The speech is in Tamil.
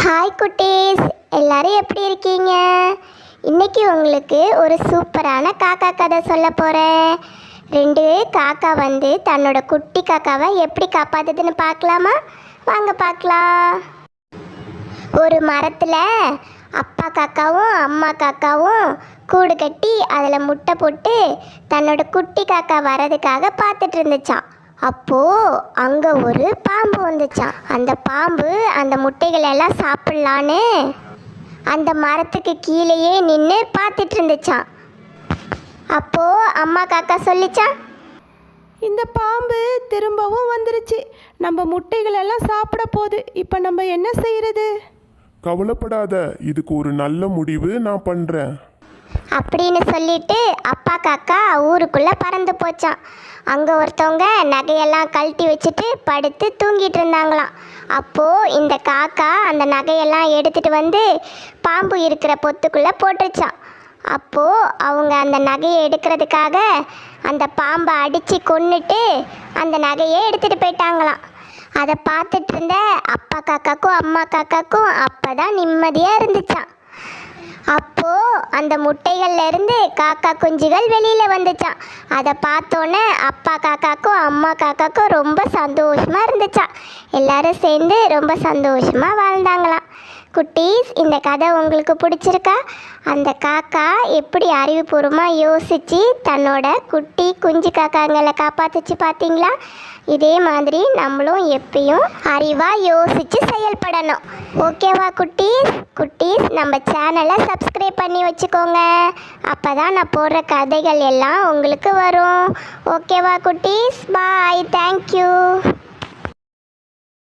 ஹாய் குட்டீஸ், எல்லாரும் எப்படி இருக்கீங்க? இன்னைக்கு உங்களுக்கு ஒரு சூப்பரான காக்கா கதை சொல்ல போகிறேன். 2 காக்கா தன்னோட குட்டி காக்காவை எப்படி காப்பாத்துதுன்னு பார்க்கலாமா? வாங்க பார்க்கலாம். ஒரு மரத்தில் அப்பா காக்காவும் அம்மா காக்காவும் கூடு கட்டி அதில் முட்டை போட்டு தன்னோட குட்டி காக்கா வர்றதுக்காக பார்த்துட்டு இருந்துச்சான். அப்போது அங்கே ஒரு பாம்பு வந்துச்சான். அந்த பாம்பு அந்த முட்டைகளை எல்லாம் சாப்பிட்லான்னு அந்த மரத்துக்கு கீழேயே நின்று பார்த்துட்டு இருந்துச்சான். அப்போது அம்மா காக்கா சொல்லிச்சான், இந்த பாம்பு திரும்பவும் வந்துருச்சு, நம்ம முட்டைகளெல்லாம் சாப்பிட போகுது, இப்போ நம்ம என்ன செய்யறது? கவலைப்படாத, இதுக்கு ஒரு நல்ல முடிவு நான் பண்ணுறேன் அப்படின்னு சொல்லிட்டு அப்பா காக்கா ஊருக்குள்ளே பறந்து போச்சான். அங்கே ஒருத்தவங்க நகையெல்லாம் கழட்டி வச்சுட்டு படுத்து தூங்கிட்டு இருந்தாங்களாம். அப்போது இந்த காக்கா அந்த நகையெல்லாம் எடுத்துகிட்டு பாம்பு இருக்கிற பொத்துக்குள்ளே போட்டுருச்சான். அப்போது அவங்க அந்த நகையை எடுக்கிறதுக்காக அந்த பாம்பை அடித்து கொன்னுட்டு அந்த நகையை எடுத்துகிட்டு போயிட்டாங்களாம். அதை பார்த்துட்டு இருந்த அப்பா காக்காக்கும் அம்மா காக்காக்கும் அப்போ தான் நிம்மதியாக இருந்துச்சான். அப்போது அந்த முட்டைகள்லேருந்து காக்கா குஞ்சுகள் வெளியில் வந்துச்சான். அதை பார்த்தோன்னே அப்பா காக்காக்கும் அம்மா காக்காக்கும் ரொம்ப சந்தோஷமாக இருந்துச்சான். எல்லாரும் சேர்ந்து ரொம்ப சந்தோஷமாக வாழ்ந்தாங்களாம். குட்டீஸ், இந்த கதை உங்களுக்கு பிடிச்சிருக்கா? அந்த காக்கா எப்படி அறிவுபூர்வமாக யோசித்து தன்னோட குட்டி குஞ்சு காக்காங்களை காப்பாற்றுச்சு பார்த்தீங்களா? இதே மாதிரி நம்மளும் எப்பயும் அறிவாக யோசித்து செயல்படணும். ஓகேவா குட்டீஸ்? குட்டீஸ், நம்ம சேனலை சப்ஸ்கிரைப் பண்ணி வச்சுக்கோங்க. அப்போ தான் நான் போடுற கதைகள் எல்லாம் உங்களுக்கு வரும். ஓகேவா குட்டீஸ்? பாய், தேங்க்யூ.